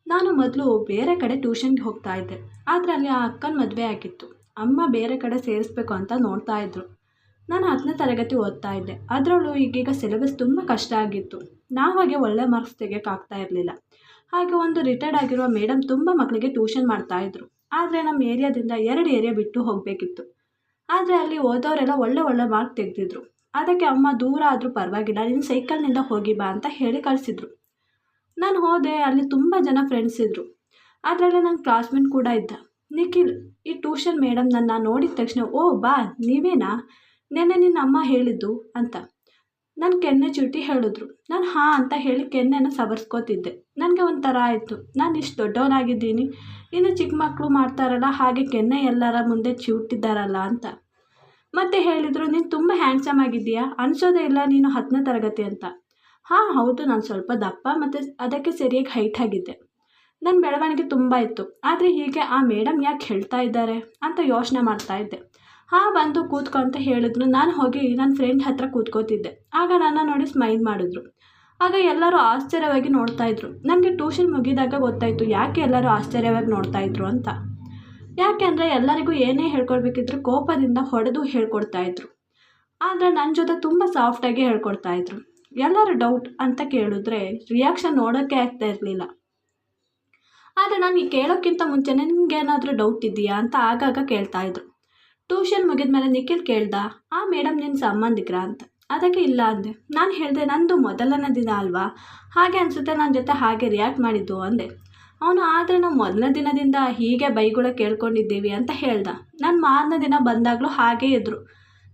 ನಾನು ಮೊದಲು ಬೇರೆ ಕಡೆ ಟ್ಯೂಷನ್ಗೆ ಹೋಗ್ತಾ ಇದ್ದೆ. ಆದರೆ ಅಲ್ಲಿ ಆ ಅಕ್ಕನ ಮದುವೆ ಆಗಿತ್ತು. ಅಮ್ಮ ಬೇರೆ ಕಡೆ ಸೇರಿಸ್ಬೇಕು ಅಂತ ನೋಡ್ತಾ ಇದ್ರು. ನಾನು 10ನೇ ತರಗತಿ ಓದ್ತಾ ಇದ್ದೆ. ಅದರಲ್ಲೂ ಈಗೀಗ ಸಿಲೆಬಸ್ ತುಂಬ ಕಷ್ಟ ಆಗಿತ್ತು. ನಾವಾಗೆ ಒಳ್ಳೆ ಮಾರ್ಕ್ಸ್ ತೆಗಿಯೋಕ್ಕಾಗ್ತಾ ಇರಲಿಲ್ಲ. ಹಾಗೆ ಒಂದು ರಿಟೈರ್ಡ್ ಆಗಿರುವ ಮೇಡಮ್ ತುಂಬ ಮಕ್ಕಳಿಗೆ ಟ್ಯೂಷನ್ ಮಾಡ್ತಾಯಿದ್ರು. ಆದರೆ ನಮ್ಮ ಏರಿಯಾದಿಂದ 2 ಏರಿಯಾ ಬಿಟ್ಟು ಹೋಗಬೇಕಿತ್ತು. ಆದರೆ ಅಲ್ಲಿ ಓದೋರೆಲ್ಲ ಒಳ್ಳೆ ಒಳ್ಳೆ ಮಾರ್ಕ್ ತೆಗೆದಿದ್ರು. ಅದಕ್ಕೆ ಅಮ್ಮ ದೂರ ಆದರೂ ಪರವಾಗಿಲ್ಲ, ನೀನು ಸೈಕಲ್ನಿಂದ ಹೋಗಿ ಬಾ ಅಂತ ಹೇಳಿ ಕಳಿಸಿದ್ರು. ನಾನು ಹೋದೆ. ಅಲ್ಲಿ ತುಂಬ ಜನ ಫ್ರೆಂಡ್ಸ್ ಇದ್ದರು. ಅದರಲ್ಲಿ ನನ್ನ ಕ್ಲಾಸ್ಮೇಟ್ ಕೂಡ ಇದ್ದ, ನಿಖಿಲ್. ಈ ಟ್ಯೂಷನ್ ಮೇಡಮ್ ನನ್ನ ನೋಡಿದ ತಕ್ಷಣ, ಓ ಬಾ ನೀವೇನಾ, ನೆನ್ನೆ ನಿನ್ನ ಅಮ್ಮ ಹೇಳಿದ್ದು ಅಂತ ನನ್ನ ಕೆನ್ನೆ ಚುಟಿ ಹೇಳಿದ್ರು. ನಾನು ಹಾಂ ಅಂತ ಹೇಳಿ ಕೆನ್ನೆನ ಸವರ್ಸ್ಕೋತಿದ್ದೆ. ನನಗೆ ಒಂಥರ ಆಯಿತು, ನಾನು ಇಷ್ಟು ದೊಡ್ಡವನಾಗಿದ್ದೀನಿ, ಇನ್ನು ಚಿಕ್ಕ ಮಕ್ಕಳು ಮಾಡ್ತಾರಲ್ಲ ಹಾಗೆ ಕೆನ್ನೆ ಎಲ್ಲರ ಮುಂದೆ ಚಿವುಟಿದ್ದಾರಲ್ಲ ಅಂತ. ಮತ್ತೆ ಹೇಳಿದರು, ನೀನು ತುಂಬ ಹ್ಯಾಂಡ್ಸಮ್ ಆಗಿದ್ದೀಯಾ, ಅನಿಸೋದೇ ಇಲ್ಲ ನೀನು 10ನೇ ತರಗತಿ ಅಂತ. ಹಾಂ ಹೌದು, ನಾನು ಸ್ವಲ್ಪ ದಪ್ಪ ಮತ್ತು ಅದಕ್ಕೆ ಸರಿಯಾಗಿ ಹೈಟ್ ಆಗಿದ್ದೆ. ನನ್ನ ಬೆಳವಣಿಗೆ ತುಂಬ ಇತ್ತು. ಆದರೆ ಹೀಗೆ ಆ ಮೇಡಮ್ ಯಾಕೆ ಹೇಳ್ತಾ ಇದ್ದಾರೆ ಅಂತ ಯೋಚನೆ ಮಾಡ್ತಾ ಇದ್ದೆ. ಹಾಂ ಬಂದು ಕೂತ್ಕೊ ಅಂತ ಹೇಳಿದ್ರು. ನಾನು ಹೋಗಿ ನನ್ನ ಫ್ರೆಂಡ್ ಹತ್ರ ಕೂತ್ಕೋತಿದ್ದೆ. ಆಗ ನನ್ನ ನೋಡಿ ಸ್ಮೈಲ್ ಮಾಡಿದ್ರು. ಆಗ ಎಲ್ಲರೂ ಆಶ್ಚರ್ಯವಾಗಿ ನೋಡ್ತಾ ಇದ್ರು. ನನಗೆ ಟ್ಯೂಷನ್ ಮುಗಿದಾಗ ಗೊತ್ತಾಯಿತು ಯಾಕೆ ಎಲ್ಲರೂ ಆಶ್ಚರ್ಯವಾಗಿ ನೋಡ್ತಾ ಇದ್ರು ಅಂತ. ಯಾಕೆ ಅಂದರೆ ಎಲ್ಲರಿಗೂ ಏನೇ ಹೇಳ್ಕೊಡ್ಬೇಕಿದ್ರು ಕೋಪದಿಂದ ಹೊಡೆದು ಹೇಳ್ಕೊಡ್ತಾಯಿದ್ರು. ಆದರೆ ನನ್ನ ಜೊತೆ ತುಂಬ ಸಾಫ್ಟಾಗಿ ಹೇಳ್ಕೊಡ್ತಾಯಿದ್ರು. ಎಲ್ಲರೂ ಡೌಟ್ ಅಂತ ಕೇಳಿದ್ರೆ ರಿಯಾಕ್ಷನ್ ನೋಡೋಕ್ಕೆ ಆಗ್ತಾ ಇರಲಿಲ್ಲ. ಆದರೆ ನಾನು ಈ ಕೇಳೋಕ್ಕಿಂತ ಮುಂಚೆನೇ ನಿಮ್ಗೇನಾದರೂ ಡೌಟ್ ಇದೆಯಾ ಅಂತ ಆಗಾಗ ಕೇಳ್ತಾಯಿದ್ರು. ಟ್ಯೂಷನ್ ಮುಗಿದ ಮೇಲೆ ನಿಖಿಲ್ ಕೇಳ್ದ, ಆ ಮೇಡಮ್ ನಿನ್ನ ಸಂಬಂಧಿಕರ ಅಂತ. ಅದಕ್ಕೆ ಇಲ್ಲ ಅಂದೆ. ನಾನು ಹೇಳಿದೆ, ನಂದು ಮೊದಲನೇ ದಿನ ಅಲ್ವಾ, ಹಾಗೆ ಅನಿಸುತ್ತೆ ನನ್ನ ಜೊತೆ ಹಾಗೆ ರಿಯಾಕ್ಟ್ ಮಾಡಿದ್ದು ಅಂದೆ. ಅವನು ಆದರೆ ನಾವು ಮೊದಲನೇ ದಿನದಿಂದ ಹೀಗೆ ಬೈಗುಳ ಕೇಳ್ಕೊಂಡಿದ್ದೀವಿ ಅಂತ ಹೇಳ್ದ. ನಾನು ಮಾರನೇ ದಿನ ಬಂದಾಗಲೂ ಹಾಗೇ ಇದ್ದರು.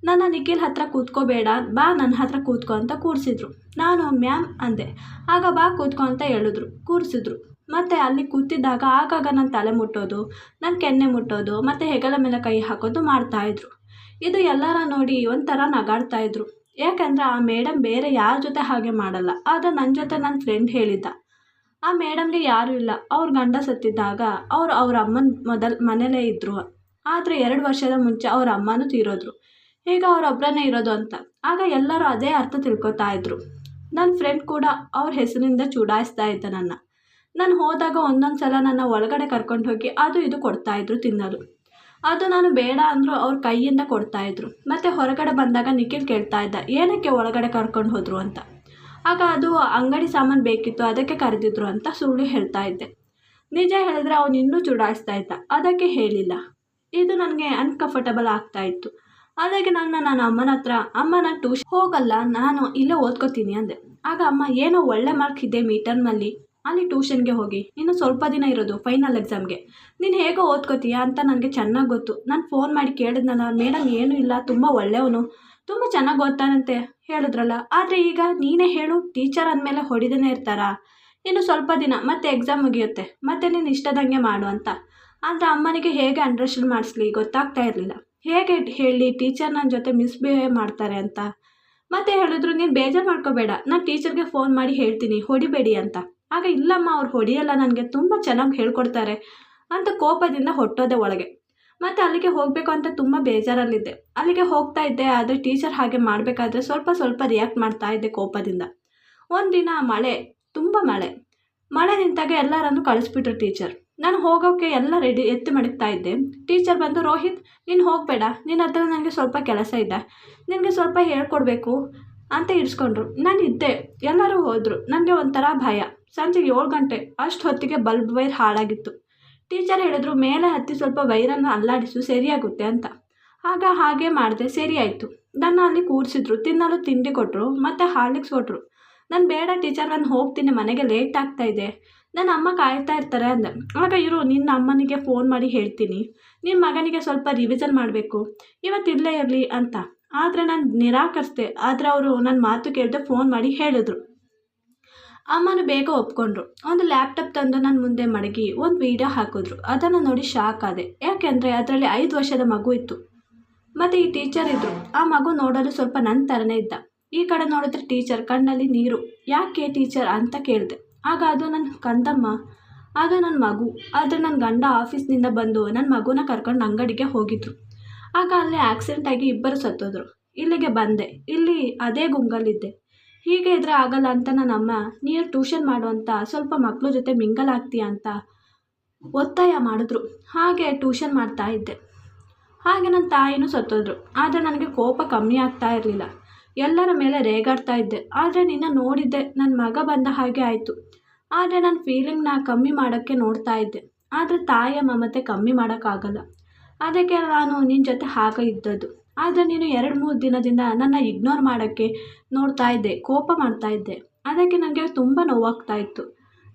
ನನ್ನ ನಿಖಿಲ್ ಹತ್ರ ಕೂತ್ಕೋಬೇಡ, ಬಾ ನನ್ನ ಹತ್ರ ಕೂತ್ಕೊ ಅಂತ ಕೂರಿಸಿದ್ರು. ನಾನು ಮ್ಯಾಮ್ ಅಂದೆ. ಆಗ ಬಾ ಕೂತ್ಕೊ ಅಂತ ಹೇಳಿದ್ರು, ಕೂರಿಸಿದ್ರು. ಮತ್ತು ಅಲ್ಲಿ ಕೂತಿದ್ದಾಗ ಆಗಾಗ ನನ್ನ ತಲೆ ಮುಟ್ಟೋದು, ನನ್ನ ಕೆನ್ನೆ ಮುಟ್ಟೋದು ಮತ್ತು ಹೆಗಲ ಮೇಲೆ ಕೈ ಹಾಕೋದು ಮಾಡ್ತಾಯಿದ್ರು. ಇದು ಎಲ್ಲರ ನೋಡಿ ಒಂಥರ ನಗಾಡ್ತಾಯಿದ್ರು. ಯಾಕಂದರೆ ಆ ಮೇಡಮ್ ಬೇರೆ ಯಾರ ಜೊತೆ ಹಾಗೆ ಮಾಡಲ್ಲ. ಆದರೆ ನನ್ನ ಜೊತೆ ನನ್ನ ಫ್ರೆಂಡ್ ಹೇಳಿದ್ದ, ಆ ಮೇಡಮ್ಗೆ ಯಾರೂ ಇಲ್ಲ, ಅವ್ರ ಗಂಡ ಸತ್ತಿದ್ದಾಗ ಅವ್ರ ಅಮ್ಮನ ಮನೇಲೇ ಇದ್ದರು. ಆದರೆ 2 ವರ್ಷದ ಮುಂಚೆ ಅವ್ರ ಅಮ್ಮನೂ ತೀರೋದ್ರು. ಈಗ ಅವರೊಬ್ಬರನ್ನೇ ಇರೋದು ಅಂತ. ಆಗ ಎಲ್ಲರೂ ಅದೇ ಅರ್ಥ ತಿಳ್ಕೊತಾ ಇದ್ರು. ನನ್ನ ಫ್ರೆಂಡ್ ಕೂಡ ಅವ್ರ ಹೆಸರಿನಿಂದ ಚುಡಾಯಿಸ್ತಾ ಇದ್ದ ನನ್ನ. ನಾನು ಹೋದಾಗ ಒಂದೊಂದು ಸಲ ನನ್ನ ಒಳಗಡೆ ಕರ್ಕೊಂಡು ಹೋಗಿ ಅದು ಇದು ಕೊಡ್ತಾಯಿದ್ರು ತಿನ್ನಲು. ಅದು ನಾನು ಬೇಡ ಅಂದರೂ ಅವ್ರ ಕೈಯಿಂದ ಕೊಡ್ತಾಯಿದ್ರು. ಮತ್ತು ಹೊರಗಡೆ ಬಂದಾಗ ನಿಖಿಲ್ ಕೇಳ್ತಾ ಇದ್ದ, ಏನಕ್ಕೆ ಒಳಗಡೆ ಕರ್ಕೊಂಡು ಹೋದರು ಅಂತ. ಆಗ ಅದು ಅಂಗಡಿ ಸಾಮಾನು ಬೇಕಿತ್ತು, ಅದಕ್ಕೆ ಕರೆದಿದ್ರು ಅಂತ ಸುಳ್ಳು ಹೇಳ್ತಾ ಇದ್ದೆ. ನಿಜ ಹೇಳಿದ್ರೆ ಅವನು ಇನ್ನೂ ಚುಡಾಯಿಸ್ತಾ ಇದ್ದ. ಅದಕ್ಕೆ ಹೇಳಿಲ್ಲ. ಇದು ನನಗೆ ಅನ್ಕಂಫರ್ಟಬಲ್ ಆಗ್ತಾಯಿತ್ತು. ಅದಕ್ಕೆ ನನ್ನ ಅಮ್ಮನ ಹತ್ರ, ಅಮ್ಮ ನಾನು ಟ್ಯೂಷನ್ ಹೋಗಲ್ಲ, ನಾನು ಇಲ್ಲೇ ಓದ್ಕೋತೀನಿ ಅಂದೆ. ಆಗ ಅಮ್ಮ, ಏನೋ ಒಳ್ಳೆ ಮಾರ್ಕ್ ಇದೆ ಮೀಟರ್ನಲ್ಲಿ, ಅಲ್ಲಿ ಟ್ಯೂಷನ್ಗೆ ಹೋಗಿ, ಇನ್ನು ಸ್ವಲ್ಪ ದಿನ ಇರೋದು ಫೈನಲ್ ಎಕ್ಸಾಮ್ಗೆ, ನೀನು ಹೇಗೋ ಓದ್ಕೋತೀಯಾ ಅಂತ ನನಗೆ ಚೆನ್ನಾಗಿ ಗೊತ್ತು. ನಾನು ಫೋನ್ ಮಾಡಿ ಕೇಳಿದ್ನಲ್ಲ, ಮೇಡಮ್ ಏನೂ ಇಲ್ಲ, ತುಂಬ ಒಳ್ಳೆಯವನು, ತುಂಬ ಚೆನ್ನಾಗಿ ಓದ್ತಾನಂತೆ ಹೇಳಿದ್ರಲ್ಲ. ಆದರೆ ಈಗ ನೀನೇ ಹೇಳು, ಟೀಚರ್ ಅಂದಮೇಲೆ ಹೊಡಿದೇನೆ ಇರ್ತಾರಾ, ಇನ್ನು ಸ್ವಲ್ಪ ದಿನ ಮತ್ತೆ ಎಕ್ಸಾಮ್ ಮುಗಿಯುತ್ತೆ, ಮತ್ತೆ ನೀನು ಇಷ್ಟದಂಗೆ ಮಾಡು ಅಂತ. ಆದರೆ ಅಮ್ಮನಿಗೆ ಹೇಗೆ ಅಂಡರ್ಸ್ಟ್ಯಾಂಡ್ ಮಾಡಿಸ್ಲಿ ಗೊತ್ತಾಗ್ತಾ ಇರಲಿಲ್ಲ. ಹೇಗೆ ಹೇಳಿ ಟೀಚರ್ ನನ್ನ ಜೊತೆ ಮಿಸ್ಬಿಹೇವ್ ಮಾಡ್ತಾರೆ ಅಂತ. ಮತ್ತೆ ಹೇಳಿದ್ರು, ನೀನು ಬೇಜಾರು ಮಾಡ್ಕೋಬೇಡ, ನಾನು ಟೀಚರ್ಗೆ ಫೋನ್ ಮಾಡಿ ಹೇಳ್ತೀನಿ, ಹೊಡಿಬೇಡಿ ಅಂತ. ಆಗ ಇಲ್ಲಮ್ಮ, ಅವ್ರು ಹೊಡಿಯಲ್ಲ, ನನಗೆ ತುಂಬ ಚೆನ್ನಾಗಿ ಹೇಳ್ಕೊಡ್ತಾರೆ ಅಂತ ಕೋಪದಿಂದ ಹೊಟ್ಟೋದೆ ಒಳಗೆ. ಮತ್ತು ಅಲ್ಲಿಗೆ ಹೋಗಬೇಕು ಅಂತ ತುಂಬ ಬೇಜಾರಲ್ಲಿದ್ದೆ. ಅಲ್ಲಿಗೆ ಹೋಗ್ತಾ ಇದ್ದೆ. ಆದರೆ ಟೀಚರ್ ಹಾಗೆ ಮಾಡಬೇಕಾದ್ರೆ ಸ್ವಲ್ಪ ಸ್ವಲ್ಪ ರಿಯಾಕ್ಟ್ ಮಾಡ್ತಾ ಇದ್ದೆ ಕೋಪದಿಂದ. ಒಂದಿನ ತುಂಬ ಮಳೆ ನಿಂತಾಗ ಎಲ್ಲರನ್ನು ಕಳಿಸ್ಬಿಟ್ರು ಟೀಚರ್. ನಾನು ಹೋಗೋಕ್ಕೆ ಎಲ್ಲ ರೆಡಿ ಎತ್ತಿ ಮಡಗ್ತಾ ಇದ್ದೆ. ಟೀಚರ್ ಬಂದು, ರೋಹಿತ್ ನೀನು ಹೋಗಬೇಡ, ನಿನ್ನ ಹತ್ರ ನನಗೆ ಸ್ವಲ್ಪ ಕೆಲಸ ಇದೆ, ನಿನಗೆ ಸ್ವಲ್ಪ ಹೇಳ್ಕೊಡ್ಬೇಕು ಅಂತ ಇಡಿಸ್ಕೊಂಡ್ರು. ನಾನು ಇದ್ದೆ. ಎಲ್ಲರೂ ಹೋದರು. ನನಗೆ ಒಂಥರ ಭಯ. ಸಂಜೆ 7 ಗಂಟೆ ಅಷ್ಟು ಹೊತ್ತಿಗೆ ಬಲ್ಬ್ ವೈರ್ ಹಾಳಾಗಿತ್ತು. ಟೀಚರ್ ಹೇಳಿದ್ರು, ಮೇಲೆ ಹತ್ತಿ ಸ್ವಲ್ಪ ವೈರನ್ನು ಅಲ್ಲಾಡಿಸು, ಸರಿಯಾಗುತ್ತೆ ಅಂತ. ಆಗ ಹಾಗೆ ಮಾಡಿದೆ, ಸರಿ ಆಯಿತು. ನನ್ನ ಅಲ್ಲಿ ಕೂರಿಸಿದ್ರು. ತಿನ್ನಲು ತಿಂಡಿ ಕೊಟ್ಟರು ಮತ್ತು ಹಾರ್ಲಿಕ್ಸ್ ಕೊಟ್ಟರು. ನಾನು ಬೇಡ ಟೀಚರ್, ನಾನು ಹೋಗ್ತೀನಿ, ಮನೆಗೆ ಲೇಟ್ ಆಗ್ತಾ ಇದೆ, ನನ್ನ ಅಮ್ಮ ಕಾಯ್ತಾ ಇರ್ತಾರೆ ಅಂದೆ. ಆಗ ಇರು, ನಿನ್ನ ಅಮ್ಮನಿಗೆ ಫೋನ್ ಮಾಡಿ ಹೇಳ್ತೀನಿ, ನಿನ್ನ ಮಗನಿಗೆ ಸ್ವಲ್ಪ ರಿವಿಷನ್ ಮಾಡಬೇಕು, ಇವತ್ತು ಇಲ್ಲೇ ಇರಲಿ ಅಂತ. ಆದರೆ ನಾನು ನಿರಾಕರಿಸಿದೆ. ಆದರೆ ಅವರು ನನ್ನ ಮಾತು ಕೇಳದೆ ಫೋನ್ ಮಾಡಿ ಹೇಳಿದ್ರು. ಅಮ್ಮನೂ ಬೇಗ ಒಪ್ಕೊಂಡ್ರು. ಒಂದು ಲ್ಯಾಪ್ಟಾಪ್ ತಂದು ನನ್ನ ಮುಂದೆ ಮಡಗಿ ಒಂದು ವಿಡಿಯೋ ಹಾಕಿದ್ರು. ಅದನ್ನು ನೋಡಿ ಶಾಕ್ ಆದೆ. ಯಾಕೆಂದರೆ ಅದರಲ್ಲಿ 5 ವರ್ಷದ ಮಗು ಇತ್ತು ಮತ್ತು ಈ ಟೀಚರ್ ಇದ್ದರು. ಆ ಮಗು ನೋಡಲು ಸ್ವಲ್ಪ ನನ್ನ ಥರನೇ ಇದ್ದ. ಈ ಕಡೆ ನೋಡಿದ್ರೆ ಟೀಚರ್ ಕಣ್ಣಲ್ಲಿ ನೀರು. ಯಾಕೆ ಟೀಚರ್ ಅಂತ ಕೇಳಿದೆ. ಆಗ ಅದು ನನ್ನ ಕಂದಮ್ಮ, ಅದು ನನ್ನ ಮಗು. ಆದರೆ ನನ್ನ ಗಂಡ ಆಫೀಸ್ನಿಂದ ಬಂದು ನನ್ನ ಮಗುನ ಕರ್ಕೊಂಡು ಅಂಗಡಿಗೆ ಹೋಗಿದ್ರು. ಆಗ ಅಲ್ಲಿ ಆಕ್ಸಿಡೆಂಟ್ ಆಗಿ 2 ಸತ್ತೋದ್ರು. ಇಲ್ಲಿಗೆ ಬಂದೆ. ಇಲ್ಲಿ ಅದೇ ಗುಂಗಲ್ಲಿದ್ದೆ. ಹೀಗೆ ಇದ್ರೆ ಆಗಲ್ಲ ಅಂತ ನನ್ನಮ್ಮ ನೀನು ಟ್ಯೂಷನ್ ಮಾಡು ಅಂತ ಸ್ವಲ್ಪ ಮಕ್ಕಳ ಜೊತೆ ಮಿಂಗಲ್ ಆಗ್ತೀಯ ಅಂತ ಒತ್ತಾಯ ಮಾಡಿದ್ರು. ಹಾಗೆ ಟ್ಯೂಷನ್ ಮಾಡ್ತಾ ಇದ್ದೆ. ಹಾಗೆ ನನ್ನ ತಾಯಿನೂ ಸತ್ತೋದ್ರು. ಆದರೆ ನನಗೆ ಕೋಪ ಕಮ್ಮಿ ಆಗ್ತಾ ಇರಲಿಲ್ಲ. ಎಲ್ಲರ ಮೇಲೆ ರೇಗಾಡ್ತಾ ಇದ್ದೆ. ಆದರೆ ನಿನ್ನ ನೋಡಿದ್ದೆ ನನ್ನ ಮಗ ಬಂದ ಹಾಗೆ ಆಯಿತು. ಆದರೆ ನನ್ನ ಫೀಲಿಂಗ್ನ ಕಮ್ಮಿ ಮಾಡೋಕ್ಕೆ ನೋಡ್ತಾ ಇದ್ದೆ. ಆದರೆ ತಾಯಿಯ ಮಮತೆ ಕಮ್ಮಿ ಮಾಡೋಕ್ಕಾಗಲ್ಲ. ಅದಕ್ಕೆ ನಾನು ನಿನ್ನ ಜೊತೆ ಹಾಗೆ ಇದ್ದದ್ದು. ಆದರೆ ನೀನು 2-3 ದಿನದಿಂದ ನನ್ನ ಇಗ್ನೋರ್ ಮಾಡೋಕ್ಕೆ ನೋಡ್ತಾ ಇದ್ದೆ, ಕೋಪ ಮಾಡ್ತಾ ಇದ್ದೆ. ಅದಕ್ಕೆ ನನಗೆ ತುಂಬ ನೋವಾಗ್ತಾ ಇತ್ತು.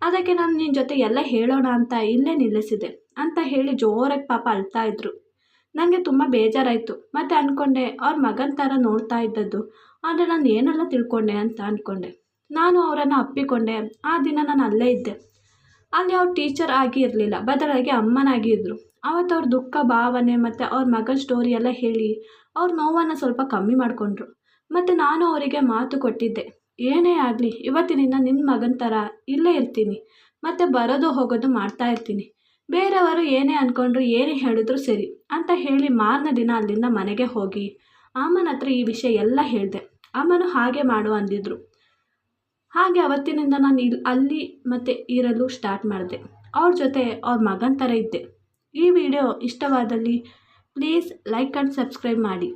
ಅದಕ್ಕೆ ನಾನು ನಿನ್ನ ಜೊತೆ ಎಲ್ಲ ಹೇಳೋಣ ಅಂತ ಇಲ್ಲೇ ನಿಲ್ಲಿಸಿದೆ ಅಂತ ಹೇಳಿ ಜೋರಾಗಿ ಪಾಪ ಅಳ್ತಾ ಇದ್ರು. ನನಗೆ ತುಂಬ ಬೇಜಾರಾಯಿತು. ಮತ್ತು ಅಂದ್ಕೊಂಡೆ ಅವ್ರ ಮಗನ ಥರ ನೋಡ್ತಾ ಇದ್ದದ್ದು. ಆದರೆ ನಾನು ಏನೆಲ್ಲ ತಿಳ್ಕೊಂಡೆ ಅಂತ ಅಂದ್ಕೊಂಡೆ. ನಾನು ಅವರನ್ನು ಅಪ್ಪಿಕೊಂಡೆ. ಆ ದಿನ ನಾನು ಅಲ್ಲೇ ಇದ್ದೆ. ಅಲ್ಲಿ ಅವ್ರು ಟೀಚರ್ ಆಗಿ ಇರಲಿಲ್ಲ, ಬದಲಾಗಿ ಅಮ್ಮನಾಗಿ ಇದ್ದರು. ಅವತ್ತು ಅವ್ರ ದುಃಖ ಭಾವನೆ ಮತ್ತು ಅವ್ರ ಮಗನ ಸ್ಟೋರಿ ಎಲ್ಲ ಹೇಳಿ ಅವ್ರ ನೋವನ್ನು ಸ್ವಲ್ಪ ಕಮ್ಮಿ ಮಾಡಿಕೊಂಡ್ರು. ಮತ್ತು ನಾನು ಅವರಿಗೆ ಮಾತು ಕೊಟ್ಟಿದ್ದೆ, ಏನೇ ಆಗಲಿ ಇವತ್ತಿನಿಂದ ನಿಮ್ಮ ಮಗನ ಥರ ಇಲ್ಲೇ ಇರ್ತೀನಿ ಮತ್ತು ಬರೋದು ಹೋಗೋದು ಮಾಡ್ತಾ ಇರ್ತೀನಿ. ಬೇರೆಯವರು ಏನೇ ಅಂದ್ಕೊಂಡ್ರು ಏನೇ ಹೇಳಿದ್ರು ಸರಿ ಅಂತ ಹೇಳಿ ಮಾರನೇ ದಿನ ಅಲ್ಲಿಂದ ಮನೆಗೆ ಹೋಗಿ ಅಮ್ಮನ ಹತ್ರ ಈ ವಿಷಯ ಎಲ್ಲ ಹೇಳಿದೆ. ಅಮ್ಮನೂ ಹಾಗೆ ಮಾಡು ಅಂದಿದ್ರು. ಹಾಗೆ ಅವತ್ತಿನಿಂದ ನಾನು ಅಲ್ಲಿ ಮತ್ತೆ ಇರಲು ಸ್ಟಾರ್ಟ್ ಮಾಡಿದೆ. ಅವ್ರ ಜೊತೆ ಅವ್ರ ಮಗನ ಥರ ಇದ್ದೆ. ಈ ವಿಡಿಯೋ ಇಷ್ಟವಾದಲ್ಲಿ ಪ್ಲೀಸ್ ಲೈಕ್ ಆ್ಯಂಡ್ ಸಬ್ಸ್ಕ್ರೈಬ್ ಮಾಡಿ.